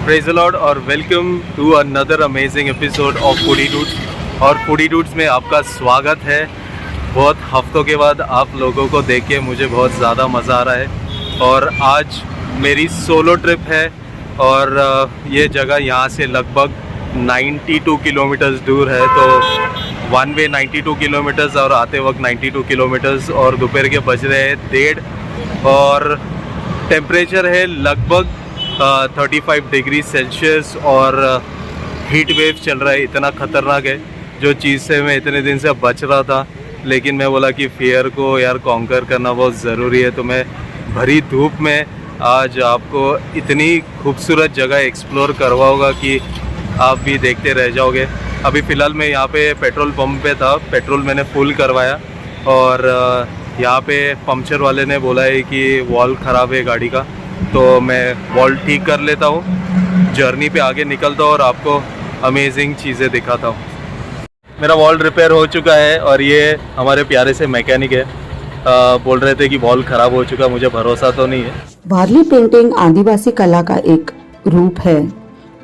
Praise the lord और welcome to another amazing episode of foodie dudes. और foodie dudes में आपका स्वागत है। बहुत हफ्तों के बाद आप लोगों को देख के मुझे बहुत ज़्यादा मज़ा आ रहा है। और आज मेरी सोलो ट्रिप है और ये जगह यहाँ से लगभग 92 किलोमीटर्स दूर है। तो वन वे 92 किलोमीटर्स और आते वक्त 92 किलोमीटर्स और दोपहर के बज रहे हैं 1:30 और टेम्परेचर है लगभग 35 डिग्री सेल्सियस और हीट वेव चल रहा है। इतना ख़तरनाक है जो चीज़ से मैं इतने दिन से बच रहा था, लेकिन मैं बोला कि फियर को यार कॉन्कर करना बहुत ज़रूरी है। तो मैं भरी धूप में आज आपको इतनी खूबसूरत जगह एक्सप्लोर करवाऊंगा कि आप भी देखते रह जाओगे। अभी फ़िलहाल मैं यहाँ पे पेट्रोल पंप पे था, पेट्रोल मैंने फुल करवाया और यहाँ पे पंक्चर वाले ने बोला है कि वॉल ख़राब है गाड़ी का, तो मैं वॉल ठीक कर लेता हूँ, जर्नी पे आगे निकलता हूँ और आपको अमेजिंग चीज़ें दिखाता हूँ। मेरा वॉल रिपेयर हो चुका है और ये हमारे प्यारे से मैकेनिक है, बोल रहे थे कि वॉल ख़राब हो चुका, मुझे भरोसा तो नहीं है। वारली पेंटिंग आदिवासी कला का एक रूप है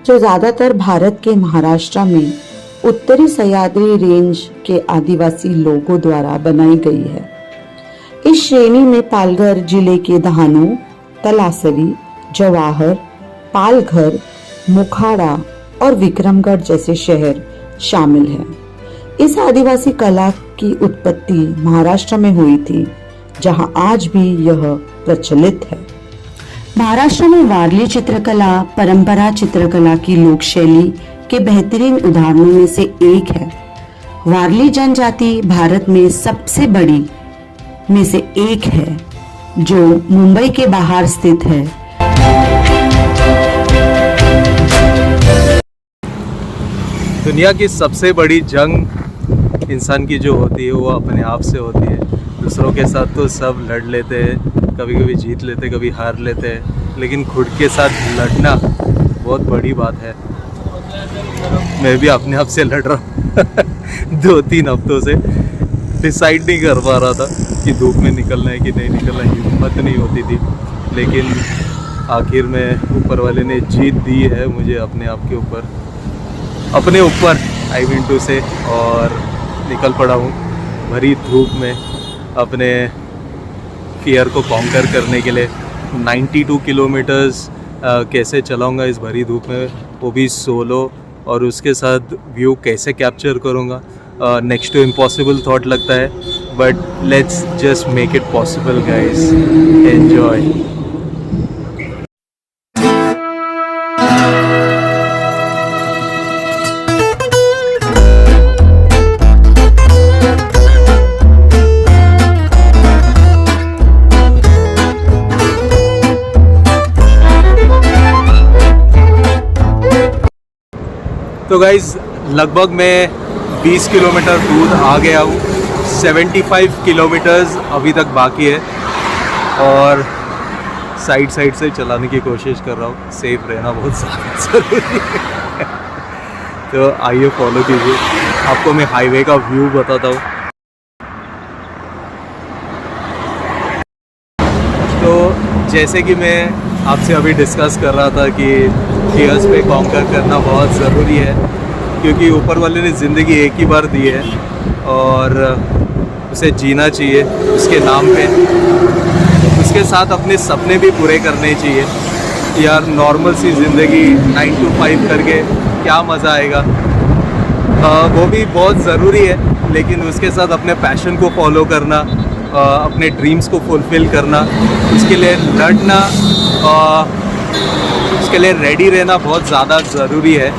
जो ज़्यादातर भारत के महाराष्ट्र में उत्तरी सह्याद्री रेंज के आदिवासी लोगों द्वारा बनाई गई है। इस श्रेणी में पालघर जिले के दहानू, तलासरी, जवाहर, पालघर, मुखाड़ा और विक्रमगढ़ जैसे शहर शामिल हैं। इस आदिवासी कला की उत्पत्ति महाराष्ट्र में हुई थी, जहां आज भी यह प्रचलित है। महाराष्ट्र में वारली चित्रकला परंपरा चित्रकला की लोक शैली के बेहतरीन उदाहरणों में से एक है। वारली जनजाति भारत में सबसे बड़ी में से एक है जो मुंबई के बाहर स्थित है। दुनिया की सबसे बड़ी जंग इंसान की जो होती है वो अपने आप से होती है। दूसरों के साथ तो सब लड़ लेते हैं, कभी कभी जीत लेते, कभी हार लेते हैं, लेकिन खुद के साथ लड़ना बहुत बड़ी बात है। मैं भी अपने आप से लड़ रहा हूँ 2-3 हफ्तों से, डिसाइड नहीं कर पा रहा था कि धूप में निकलना है कि नहीं निकलना है, हिम्मत नहीं होती थी, लेकिन आखिर में ऊपर वाले ने जीत दी है मुझे अपने आप के ऊपर, अपने ऊपर आई मीन टू से, और निकल पड़ा हूँ भरी धूप में अपने फियर को कॉन्कर करने के लिए। 92 किलोमीटर्स कैसे चलाऊँगा इस भरी धूप में, वो भी सोलो, और उसके साथ व्यू कैसे कैप्चर करूँगा, नेक्स्ट टू इम्पॉसिबल थॉट लगता है, but let's just make it possible guys, enjoy. तो गाइज़ लगभग मैं 20 किलोमीटर दूर आ गया हूँ, 75 किलोमीटर्स अभी तक बाकी है और साइड से चलाने की कोशिश कर रहा हूँ। सेफ रहना बहुत ज़्यादा ज़रूरी है। तो आइए फॉलो कीजिए, आपको मैं हाईवे का व्यू बताता हूँ। तो जैसे कि मैं आपसे अभी डिस्कस कर रहा था कि फियर्स पे कॉन्कर करना बहुत ज़रूरी है, क्योंकि ऊपर वाले ने ज़िंदगी एक ही बार दी है और उसे जीना चाहिए उसके नाम पे। उसके साथ अपने सपने भी पूरे करने चाहिए। यार नॉर्मल सी ज़िंदगी 9 to 5 करके क्या मज़ा आएगा, वो भी बहुत ज़रूरी है, लेकिन उसके साथ अपने पैशन को फॉलो करना, अपने ड्रीम्स को फुलफ़िल करना, उसके लिए लड़ना, उसके लिए रेडी रहना बहुत ज़्यादा ज़रूरी है,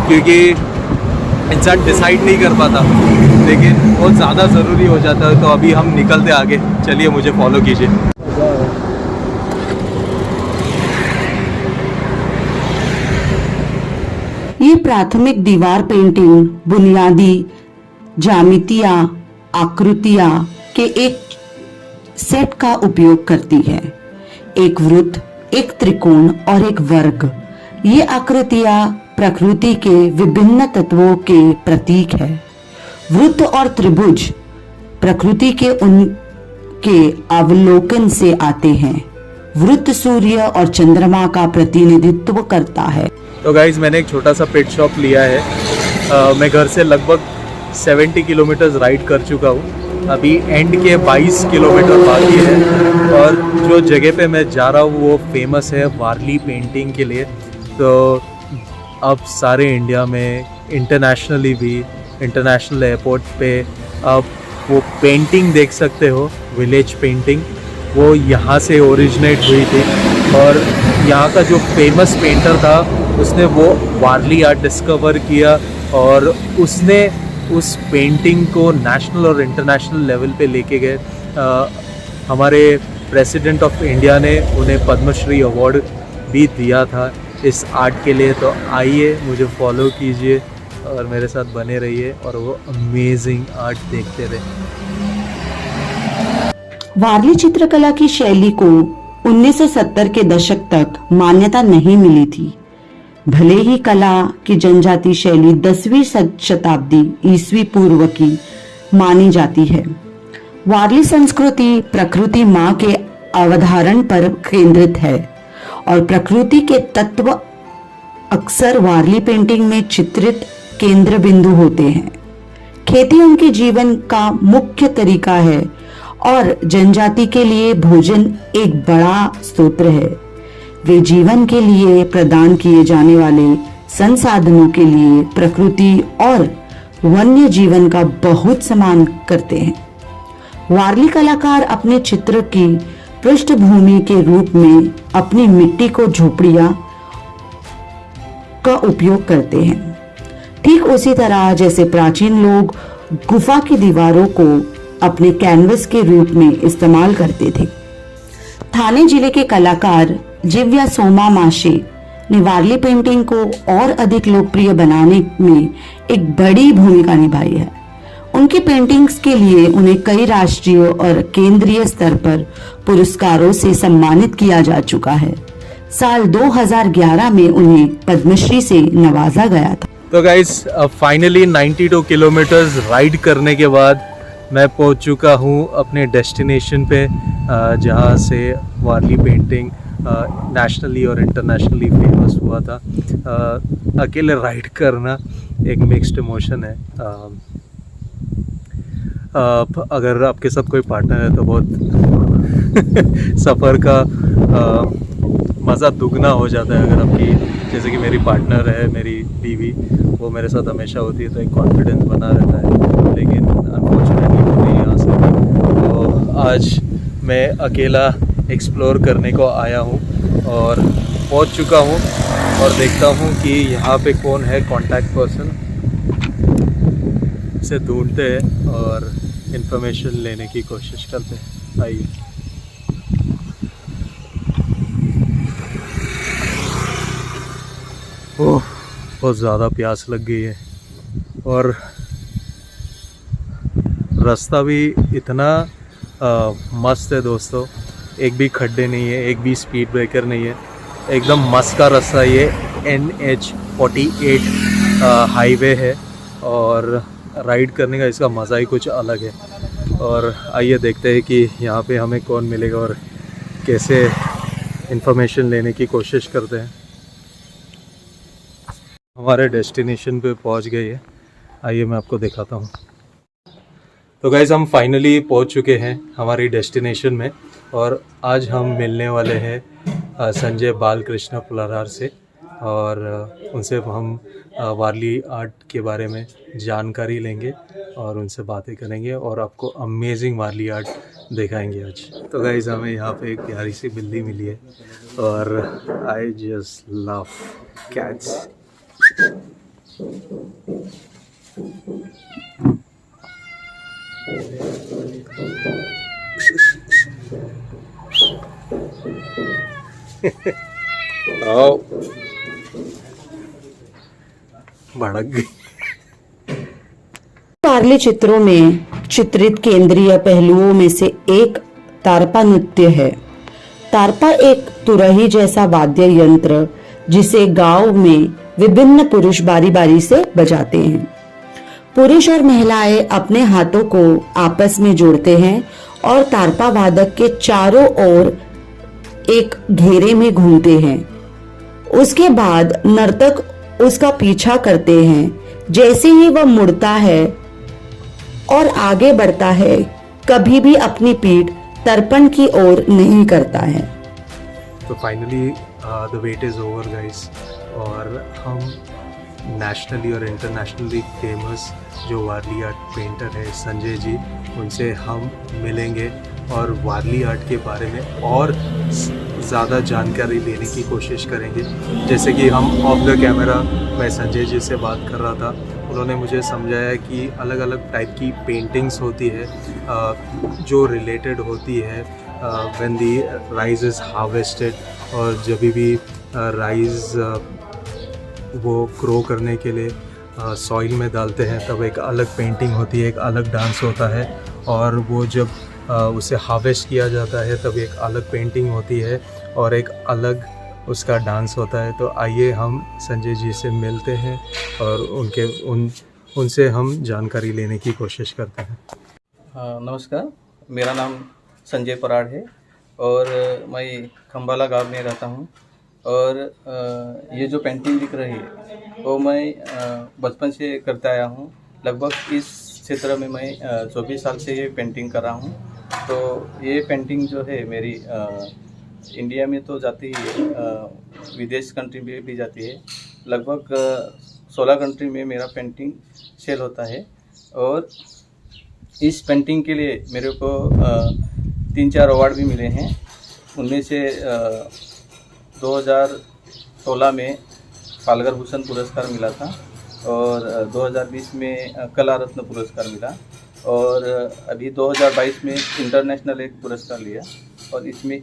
क्योंकि इंसान डिसाइड नहीं कर पाता, लेकिन बहुत ज़्यादा ज़रूरी हो जाता है। तो अभी हम निकलते आगे, चलिए मुझे फॉलो कीजिए। ये प्राथमिक दीवार पेंटिंग बुनियादी ज्यामितियां आकृतियां के एक सेट का उपयोग करती है। एक वृत्त, एक त्रिकोण और एक वर्ग। ये आकृतियां प्रकृति के विभिन्न तत्वों के प्रतीक है। वृत्त और त्रिभुज प्रकृति के उनके अवलोकन से आते हैं। वृत्त सूर्य और चंद्रमा का प्रतिनिधित्व करता है। तो गाइज मैंने एक छोटा सा पेट शॉप लिया है। मैं घर से लगभग 70 किलोमीटर राइड कर चुका हूँ। अभी एंड के 22 किलोमीटर बाकी है और जो जगह पे मैं जा रहा हूँ वो फेमस है वारली पेंटिंग के लिए। तो अब सारे इंडिया में इंटरनेशनली भी इंटरनेशनल एयरपोर्ट पे आप वो पेंटिंग देख सकते हो, विलेज पेंटिंग। वो यहाँ से ओरिजिनेट हुई थी और यहाँ का जो फेमस पेंटर था उसने वो वारली आर्ट डिस्कवर किया और उसने उस पेंटिंग को नेशनल और इंटरनेशनल लेवल पे लेके गए। हमारे प्रेसिडेंट ऑफ इंडिया ने उन्हें पद्मश्री अवार्ड भी दिया था इस आर्ट के लिए। तो आइए मुझे फॉलो कीजिए और मेरे साथ बने रहिए और वो अमेजिंग आर्ट देखते रहे। वारली चित्रकला की शैली को 1970 के दशक तक मान्यता नहीं मिली थी। भले ही कला की जनजाति शैली 10वीं शताब्दी ईस्वी पूर्व की मानी जाती है। वारली संस्कृति प्रकृति माँ के अवधारण पर केंद्रित है और प्रकृति के तत्व अक्सर वारली पेंटिंग में चित्रित केंद्र बिंदु होते हैं। खेती उनके जीवन का मुख्य तरीका है और जनजाति के लिए भोजन एक बड़ा स्रोत है। वे जीवन के लिए प्रदान किए जाने वाले संसाधनों के लिए प्रकृति और वन्य जीवन का बहुत सम्मान करते हैं। वारली कलाकार अपने चित्र की पृष्ठभूमि के रूप में अपनी मिट्टी को झोपड़ियां का उपयोग करते हैं, ठीक उसी तरह जैसे प्राचीन लोग गुफा की दीवारों को अपने कैनवस के रूप में इस्तेमाल करते थे। थाने जिले के कलाकार जिव्या सोमा माशे ने वारली पेंटिंग को और अधिक लोकप्रिय बनाने में एक बड़ी भूमिका निभाई है। उनकी पेंटिंग्स के लिए उन्हें कई राष्ट्रीय और केंद्रीय स्तर पर पुरस्कारों से सम्मानित किया जा चुका है। साल 2011 में उन्हें पद्मश्री से नवाजा गया था। तो गाइस फाइनली 92 किलोमीटर्स राइड करने के बाद मैं पहुंच चुका हूं अपने डेस्टिनेशन पे, जहां से वारली पेंटिंग नेशनली और इंटरनेशनली फेमस हुआ था। अकेले राइड करना एक मिक्स्ड इमोशन है। अगर आपके साथ कोई पार्टनर है तो बहुत सफ़र का मज़ा दुगना हो जाता है। अगर आपकी जैसे कि मेरी पार्टनर है, मेरी बीवी, वो मेरे साथ हमेशा होती है तो एक कॉन्फिडेंस बना रहता है। लेकिन अनफॉर्चुनेटली वो नहीं आ सकती। तो आज मैं अकेला एक्सप्लोर करने को आया हूँ और पहुँच चुका हूँ और देखता हूँ कि यहाँ पे कौन है कांटेक्ट पर्सन, से ढूंढते हैं और इन्फॉर्मेशन लेने की कोशिश करते हैं। आइए। ओह, बहुत ज़्यादा प्यास लग गई है और रास्ता भी इतना मस्त है दोस्तों। एक भी खड्डे नहीं है, एक भी स्पीड ब्रेकर नहीं है, एकदम मस्त का रास्ता। ये NH48 हाईवे है और राइड करने का इसका मज़ा ही कुछ अलग है। और आइए देखते हैं कि यहाँ पे हमें कौन मिलेगा और कैसे इन्फॉर्मेशन लेने की कोशिश करते हैं। हमारे डेस्टिनेशन पे पहुँच गए हैं, आइए मैं आपको दिखाता हूँ। तो गाइज़ हम फाइनली पहुँच चुके हैं हमारी डेस्टिनेशन में और आज हम मिलने वाले हैं संजय बालकृष्ण पुलारार से और उनसे हम वारली आर्ट के बारे में जानकारी लेंगे और उनसे बातें करेंगे और आपको अमेजिंग वारली आर्ट दिखाएंगे आज। तो गाइज़ हमें यहाँ पे एक प्यारी सी बिल्ली मिली है और आई जस्ट लव कैट्स। आओ, भड़क गई। वारली चित्रों में चित्रित केंद्रीय पहलुओं में से एक तारपा नृत्य है। तारपा एक तुरही जैसा वाद्य यंत्र जिसे गांव में विभिन्न पुरुष बारी बारी से बजाते हैं। पुरुष और महिलाएं अपने हाथों को आपस में जोड़ते हैं और तारपा वादक के चारों ओर एक घेरे में घूमते हैं। उसके बाद नर्तक उसका पीछा करते हैं। जैसे ही वह मुड़ता है और आगे बढ़ता है, कभी भी अपनी पीठ तर्पण की ओर नहीं करता है। तो finally the wait is over guys, और हम नेशनली और इंटरनेशनली फेमस जो वारली आर्ट पेंटर है संजय जी, उनसे हम मिलेंगे और वारली आर्ट के बारे में और ज़्यादा जानकारी लेने की कोशिश करेंगे। जैसे कि हम ऑफ द कैमरा मैं संजय जी से बात कर रहा था, उन्होंने मुझे समझाया कि अलग अलग टाइप की पेंटिंग्स होती है जो रिलेटेड होती है when the rice is harvested, और जब भी राइस वो ग्रो करने के लिए सॉइल में डालते हैं तब एक अलग पेंटिंग होती है, एक अलग डांस होता है, और वो जब उसे हार्वेस्ट किया जाता है तब एक अलग पेंटिंग होती है और एक अलग उसका डांस होता है। तो आइए हम संजय जी से मिलते हैं और उनसे हम जानकारी लेने की कोशिश करते हैं। नमस्कार, मेरा नाम संजय पराड़ है और मैं खम्बाला गांव में रहता हूं। और ये जो पेंटिंग दिख रही है वो मैं बचपन से करता आया हूं। लगभग इस क्षेत्र में मैं 24 साल से ये पेंटिंग कर रहा हूं। तो ये पेंटिंग जो है मेरी इंडिया में तो जाती है, विदेश कंट्री में भी जाती है। लगभग 16 कंट्री में मेरा पेंटिंग सेल होता है। और इस पेंटिंग के लिए मेरे को 3-4 अवार्ड भी मिले हैं। उनमें से 2016 में फाल्गुन भूषण पुरस्कार मिला था और 2020 में कला रत्न पुरस्कार मिला, और अभी 2022 में इंटरनेशनल एक पुरस्कार लिया, और इसमें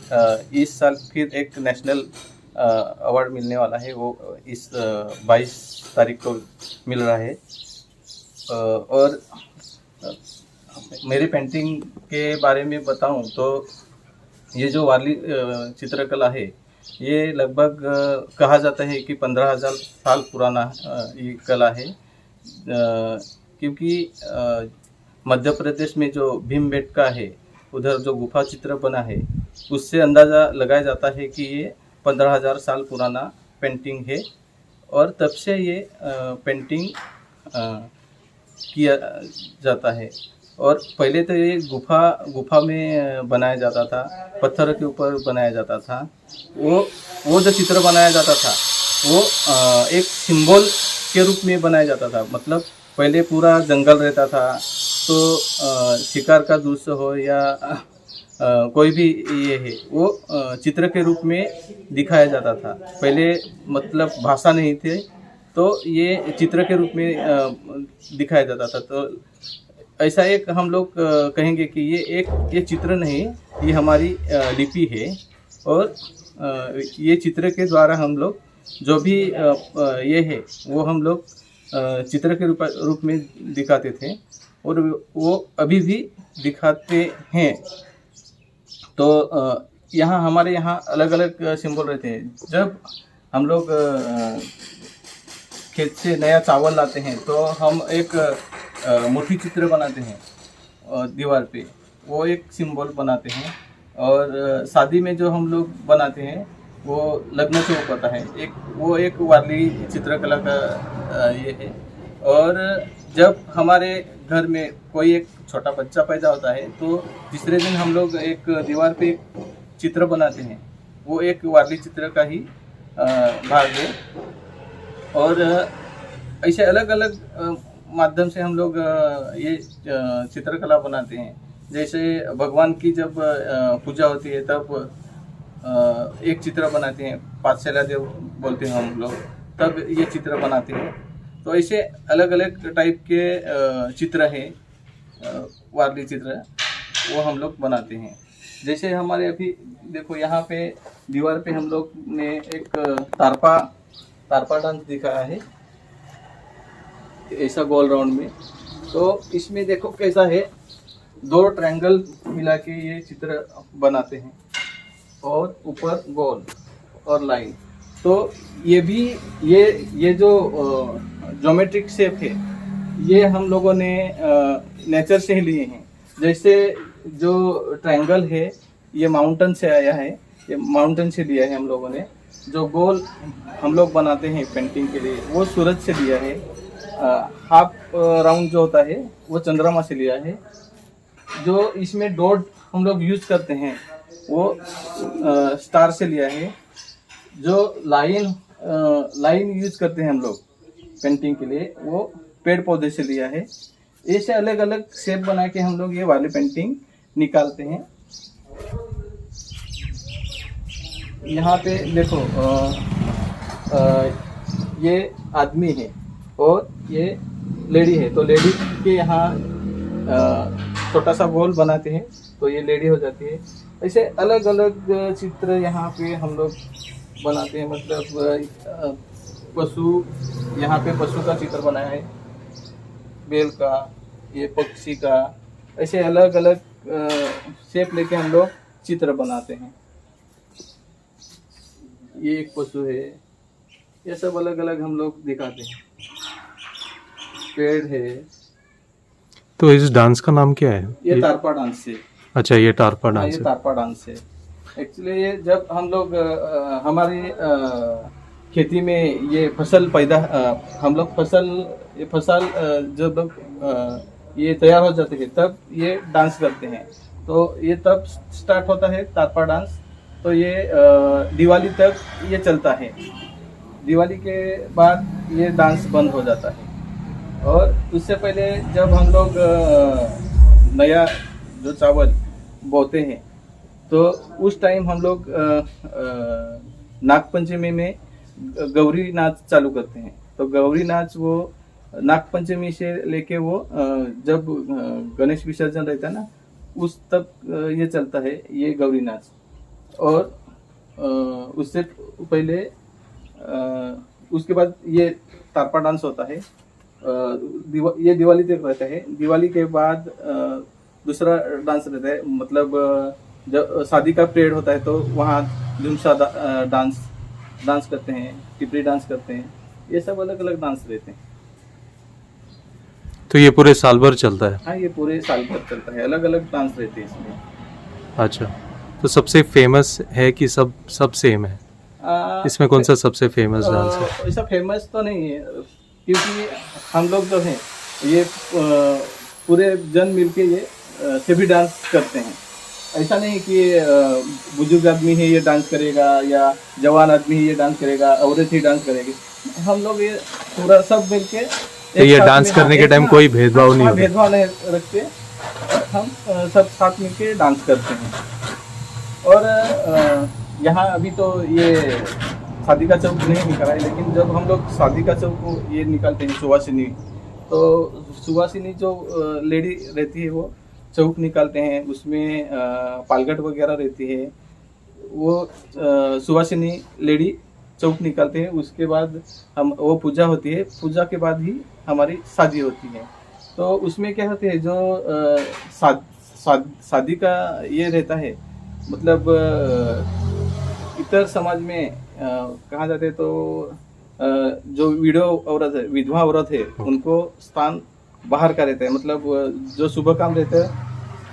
इस साल फिर एक नेशनल अवार्ड मिलने वाला है, वो इस 22 तारीख को मिल रहा है। और मेरी पेंटिंग के बारे में बताऊं तो ये जो वारली चित्रकला है ये लगभग कहा जाता है कि 15,000 साल पुराना ये कला है, क्योंकि मध्य प्रदेश में जो भीमबेटका है उधर जो गुफा चित्र बना है उससे अंदाज़ा लगाया जाता है कि ये 15,000 साल पुराना पेंटिंग है। और तब से ये पेंटिंग किया जाता है। और पहले तो ये गुफा में बनाया जाता था, पत्थर के ऊपर बनाया जाता था। वो जो चित्र बनाया जाता था वो एक सिंबल के रूप में बनाया जाता था। मतलब पहले पूरा जंगल रहता था, तो शिकार का दृश्य हो या कोई भी ये है वो चित्र के रूप में दिखाया जाता था। पहले मतलब भाषा नहीं थे, तो ये चित्र के रूप में दिखाया जाता था। तो ऐसा एक हम लोग कहेंगे कि ये चित्र नहीं, ये हमारी लिपि है। और ये चित्र के द्वारा हम लोग जो भी ये है वो हम लोग चित्र के रूप में दिखाते थे, और वो अभी भी दिखाते हैं। तो यहाँ हमारे यहाँ अलग अलग सिंबल रहते हैं। जब हम लोग खेत से नया चावल लाते हैं तो हम एक मोटी चित्र बनाते हैं दीवार पे, वो एक सिंबल बनाते हैं। और शादी में जो हम लोग बनाते हैं वो लग्न चौक होता है, वो एक वारली चित्रकला का ये है। और जब हमारे घर में कोई एक छोटा बच्चा पैदा होता है तो तीसरे दिन हम लोग एक दीवार पे एक चित्र बनाते हैं, वो एक वारली चित्र का ही भाग है। और ऐसे अलग अलग माध्यम से हम लोग ये चित्रकला बनाते हैं। जैसे भगवान की जब पूजा होती है तब एक चित्र बनाते हैं, पाठशाला देव बोलते हैं हम लोग, तब ये चित्र बनाते हैं। तो ऐसे अलग अलग टाइप के चित्र हैं, वारली चित्र, वो हम लोग बनाते हैं। जैसे हमारे अभी देखो यहाँ पे दीवार पे हम लोग ने एक तारपा डांस दिखाया है, ऐसा गोल राउंड में। तो इसमें देखो कैसा है, 2 ट्रायंगल मिला के ये चित्र बनाते हैं और ऊपर गोल और लाइन। तो ये भी ये जो ज्योमेट्रिक शेप है ये हम लोगों ने नेचर से ही लिए हैं। जैसे जो ट्रायंगल है ये माउंटेन से आया है, ये माउंटेन से लिया है हम लोगों ने। जो गोल हम लोग बनाते हैं पेंटिंग के लिए वो सूरज से लिया है। हाफ राउंड जो होता है वो चंद्रमा से लिया है। जो इसमें डॉट हम लोग यूज करते हैं वो स्टार से लिया है। जो लाइन यूज करते हैं हम लोग पेंटिंग के लिए वो पेड़ पौधे से लिया है। ऐसे अलग अलग शेप बना के हम लोग ये वाली पेंटिंग निकालते हैं। यहाँ पे देखो ये आदमी है और ये लेडी है, तो लेडी के यहाँ छोटा सा गोल बनाते हैं तो ये लेडी हो जाती है। ऐसे अलग अलग चित्र यहाँ पे हम लोग बनाते हैं। मतलब पशु, यहाँ पे पशु का चित्र बनाया है, बैल का, ये पक्षी का। ऐसे अलग अलग शेप लेके हम लोग चित्र बनाते हैं। ये एक पशु है, ये सब अलग अलग हम लोग दिखाते हैं। पेड़ है। तो इस डांस का नाम क्या है? ये तारपा डांस है। अच्छा, ये टारपा डांस ये है। तारपा डांस है। एक्चुअली ये जब हम लोग हमारी खेती में ये फसल पैदा हम लोग फसल जब ये तैयार हो जाते हैं तब ये डांस करते हैं। तो ये तब स्टार्ट होता है तारपा डांस। तो ये दिवाली तक ये चलता है। दिवाली के बाद ये डांस बंद हो जाता है। और उससे पहले जब हम लोग नया जो चावल बोते हैं तो उस टाइम हम लोग नागपंचमी में गौरी नाच चालू करते हैं। तो गौरी नाच वो नागपंचमी से लेके वो जब गणेश विसर्जन रहता है ना उस तक ये चलता है ये गौरी नाच। और उससे पहले उसके बाद ये तारपा डांस होता है। ये दिवाली तक रहता है। दिवाली के बाद दूसरा डांस रहता है। मतलब जब शादी का परेड होता है तो वहाँ झुमसा डांस करते हैं, टिपरी डांस करते हैं। ये सब अलग अलग डांस रहते हैं। तो ये पूरे साल भर चलता है? हाँ, ये पूरे साल भर चलता है। अलग अलग डांस रहते हैं इसमें। अच्छा, तो सबसे फेमस है कि सब सेम है? इसमें कौन सा सबसे फेमस डांस है? ऐसा फेमस तो नहीं है क्योंकि हम लोग जो हैं ये पूरे जन मिलके ये सभी डांस करते हैं। ऐसा नहीं कि बुजुर्ग आदमी ही ये डांस करेगा या जवान आदमी ही ये डांस करेगा, औरत ही डांस करेगी। हम लोग ये पूरा सब मिलके तो ये डांस करने के टाइम कोई भेदभाव नहीं होता? भेदभाव नहीं रखते। हम सब साथ मिलके डांस करते हैं। और यहाँ अभी तो ये शादी का चौक नहीं निकाला है, लेकिन जब हम लोग शादी का चौक को ये निकालते हैं सुवासिनी, तो सुवासिनी जो लेडी रहती है वो चौक निकालते हैं। उसमें पालगट वगैरह रहती है। वो सुवासिनी लेडी चौक निकालते हैं। उसके बाद हम वो पूजा होती है। पूजा के बाद ही हमारी शादी होती है। तो उसमें क्या होते हैं जो शादी का ये रहता है। मतलब इतर समाज में कहा जाते तो जो विधवा औरत है उनको स्थान बाहर का रहता है। मतलब जो शुभ काम रहता है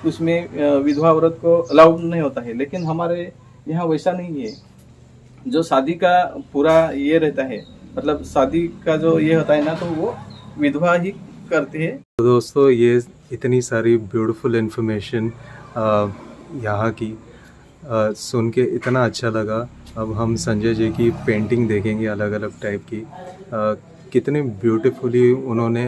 उसमें विधवा औरत को अलाउड नहीं होता है। लेकिन हमारे यहाँ वैसा नहीं है। जो शादी का पूरा ये रहता है, मतलब शादी का जो ये होता है ना, तो वो विधवा ही करते हैं। तो दोस्तों, ये इतनी सारी ब्यूटीफुल इन्फॉर्मेशन यहाँ की सुन के इतना अच्छा लगा। अब हम संजय जी की पेंटिंग देखेंगे अलग अलग टाइप की। कितने ब्यूटीफुली उन्होंने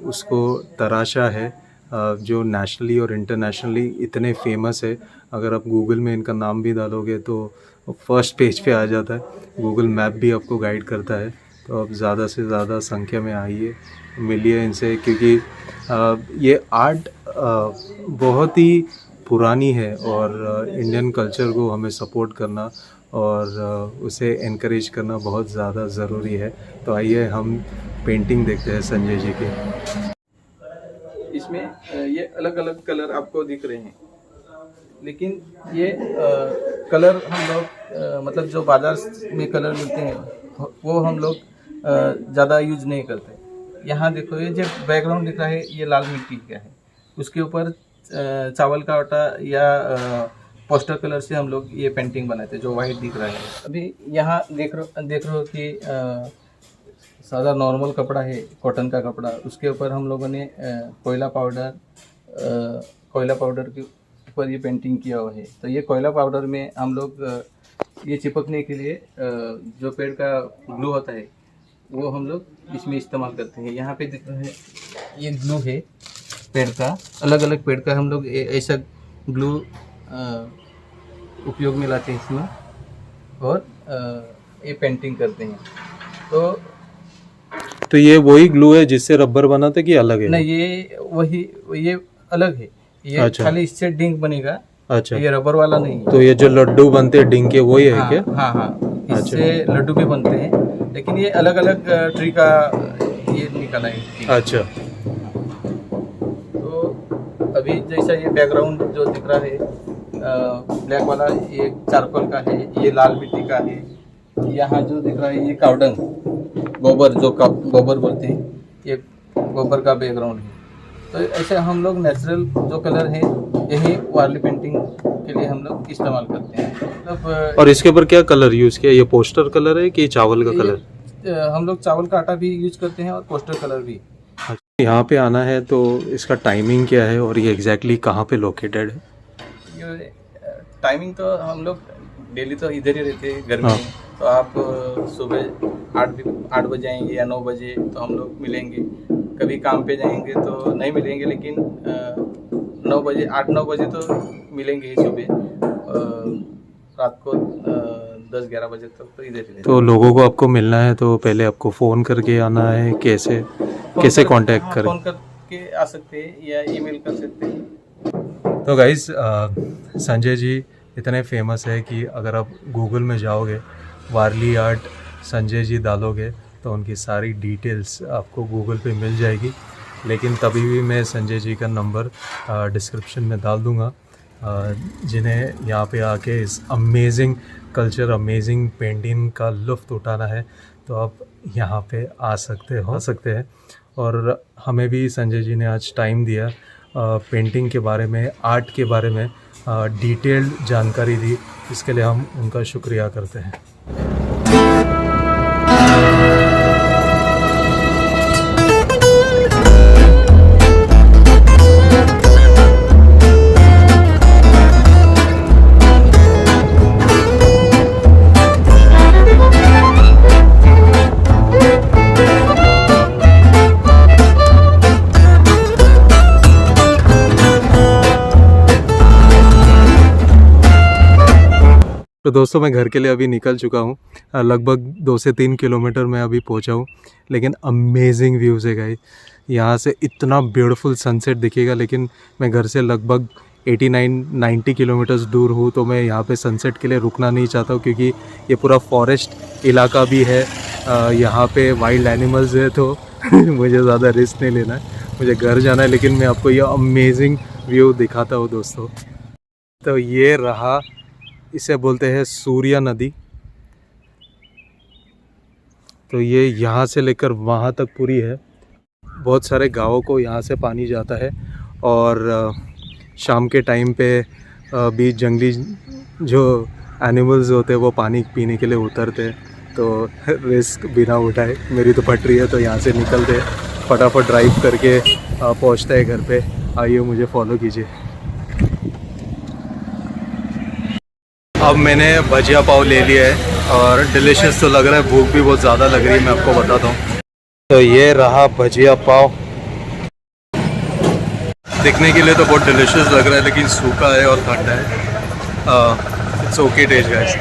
उसको तराशा है, जो नेशनली और इंटरनेशनली इतने फेमस है। अगर आप गूगल में इनका नाम भी डालोगे तो फर्स्ट पेज पे आ जाता है। गूगल मैप भी आपको गाइड करता है। तो आप ज़्यादा से ज़्यादा संख्या में आइए, मिलिए इनसे, क्योंकि ये आर्ट बहुत ही पुरानी है और इंडियन कल्चर को हमें सपोर्ट करना और उसे एनकरेज करना बहुत ज़्यादा ज़रूरी है। तो आइए हम पेंटिंग देखते हैं संजय जी की। इसमें ये अलग अलग कलर आपको दिख रहे हैं, लेकिन ये कलर हम लोग मतलब जो बाजार में कलर मिलते हैं वो हम लोग ज़्यादा यूज नहीं करते। यहाँ देखो, ये जो बैकग्राउंड दिख रहा है ये लाल मिट्टी का है। उसके ऊपर चावल का आटा या पोस्टर कलर से हम लोग ये पेंटिंग बनाते हैं, जो वाइट दिख रहा है। अभी यहाँ देख रहे हो कि सादा नॉर्मल कपड़ा है, कॉटन का कपड़ा, उसके ऊपर हम लोगों ने कोयला पाउडर के ऊपर ये पेंटिंग किया हुआ है। तो ये कोयला पाउडर में हम लोग ये चिपकने के लिए जो पेड़ का ग्लू होता है वो हम लोग इसमें इस्तेमाल करते हैं। यहाँ पे दिख रहा है ये ग्लू है पेड़ का, अलग अलग पेड़ का हम लोग ऐसा ग्लू उपयोग में लाते हैं इसमें, और ये पेंटिंग करते हैं। तो ये वही ग्लू है जिससे रबर बनाते कि अलग है? नहीं, ये अलग है। ये अच्छा। खाली इससे डिंक बनेगा। अच्छा, ये रबर वाला नहीं है। तो ये जो लड्डू बनते हैं डिंग के वही है हाँ, क्या? हाँ, इससे लड्डू भी बनते हैं, लेकिन ये अलग अलग ट्री का ये निकला है। अच्छा, तो अभी जैसा ये बैकग्राउंड जो दिख रहा है ब्लैक वाला, ये चारकोल का है, ये लाल मिट्टी का है। यहाँ जो दिख रहा है ये कावडंग, गोबर, जो गोबर बोलते हैं, ये गोबर का बैकग्राउंड है। तो ऐसे हम लोग नेचुरल जो कलर है यही वार्ली पेंटिंग के लिए हम लोग इस्तेमाल करते हैं। मतलब और इसके ऊपर क्या कलर यूज किया? ये पोस्टर कलर है कि चावल का कलर? हम लोग चावल का आटा भी यूज करते हैं और पोस्टर कलर भी। यहाँ पे आना है तो इसका टाइमिंग क्या है और ये एग्जैक्टली कहाँ पे लोकेटेड है? ये टाइमिंग तो हम लोग डेली तो इधर ही रहते हैं घर में। हाँ। तो आप सुबह 8 बजे आएंगे या 9 बजे तो हम लोग मिलेंगे। कभी काम पे जाएंगे तो नहीं मिलेंगे, लेकिन 9 बजे 8-9 बजे तो मिलेंगे ही सुबह। रात को 10-11 बजे तक तो इधर ही। तो लोगों को आपको मिलना है तो पहले आपको फ़ोन करके आना है, कैसे कांटेक्ट करें? फ़ोन करके आ सकते हैं या ईमेल कर सकते हैं। तो गाइस, संजय जी इतने फेमस है कि अगर आप गूगल में जाओगे, वारली आर्ट संजय जी डालोगे तो उनकी सारी डिटेल्स आपको गूगल पे मिल जाएगी। लेकिन तभी भी मैं संजय जी का नंबर डिस्क्रिप्शन में डाल दूँगा। जिन्हें यहाँ पे आके इस अमेजिंग कल्चर, अमेजिंग पेंटिंग का लुत्फ़ उठाना है तो आप यहाँ पे आ सकते हैं। और हमें भी संजय जी ने आज टाइम दिया, पेंटिंग के बारे में, आर्ट के बारे में डिटेल्ड जानकारी दी, इसके लिए हम उनका शुक्रिया करते हैं। तो दोस्तों, मैं घर के लिए अभी निकल चुका हूँ। लगभग 2 से 3 किलोमीटर मैं अभी पहुँचा हूँ, लेकिन अमेजिंग व्यूज़ है गाइस। यहाँ से इतना ब्यूटीफुल सनसेट दिखेगा, लेकिन मैं घर से लगभग 89-90 किलोमीटर्स दूर हूँ, तो मैं यहाँ पे सनसेट के लिए रुकना नहीं चाहता हूँ, क्योंकि ये पूरा फॉरेस्ट इलाका भी है। यहाँ पे वाइल्ड एनिमल्स है, तो मुझे ज़्यादा रिस्क नहीं लेना है, मुझे घर जाना है। लेकिन मैं आपको ये अमेजिंग व्यू दिखाता हूँ दोस्तों। तो ये रहा, इसे बोलते हैं सूर्या नदी। तो ये यहाँ से लेकर वहाँ तक पूरी है। बहुत सारे गाँवों को यहाँ से पानी जाता है, और शाम के टाइम पे भी जंगली जो एनिमल्स होते हैं वो पानी पीने के लिए उतरते हैं। तो रिस्क बिना उठाए, मेरी तो पट रही है तो यहाँ से निकलते हैं, फटाफट ड्राइव करके पहुँचते हैं घर पे। आइए, मुझे फॉलो कीजिए। अब मैंने भजिया पाव ले लिया है और डिलीशियस तो लग रहा है, भूख भी बहुत ज़्यादा लग रही है, मैं आपको बताता हूँ। तो ये रहा भजिया पाव। दिखने के लिए तो बहुत डिलीशियस लग रहा है, लेकिन सूखा है और ठंडा है। It's okay taste guys.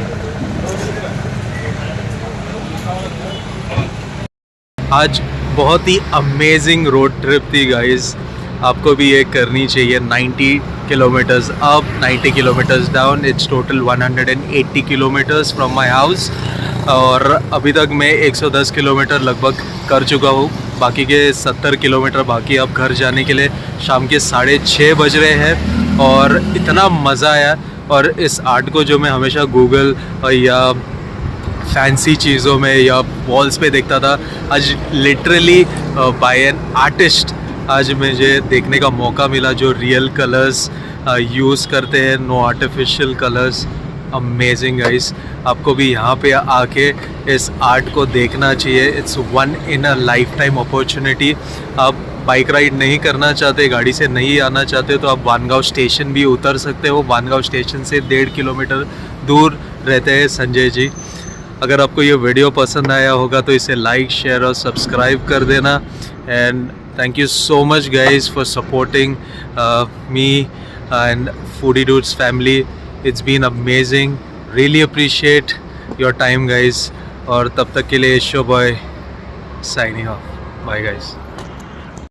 आज बहुत ही अमेजिंग रोड ट्रिप थी गाइस। आपको भी ये करनी चाहिए। 90 kilometres up, 90 kilometres down, it's total 180 kilometres from my house. और अभी तक मैं 110 किलोमीटर लगभग कर चुका हूँ, बाकी के 70 किलोमीटर बाकी अब घर जाने के लिए। शाम के 6:30 बज रहे हैं और इतना मज़ा आया। और इस आर्ट को जो मैं हमेशा गूगल या फैंसी चीज़ों में या वॉल्स पे देखता था, आज लिटरली बाय एन आर्टिस्ट आज मुझे देखने का मौका मिला, जो रियल कलर्स यूज़ करते हैं, no artificial colours. Amazing guys, आपको भी यहाँ पे आके इस आर्ट को देखना चाहिए। It's one in a life time opportunity. आप बाइक राइड नहीं करना चाहते, गाड़ी से नहीं आना चाहते, तो आप वानगांव स्टेशन भी उतर सकते हो। वानगांव स्टेशन से 1.5 किलोमीटर दूर रहते हैं संजय जी। अगर आपको ये वीडियो पसंद आया होगा तो इसे लाइक, शेयर और सब्सक्राइब कर देना। And thank you so much guys for supporting me and foodie dudes family. It's been amazing. Really appreciate your time guys. और तब तक के लिए show boy signing off. Bye guys.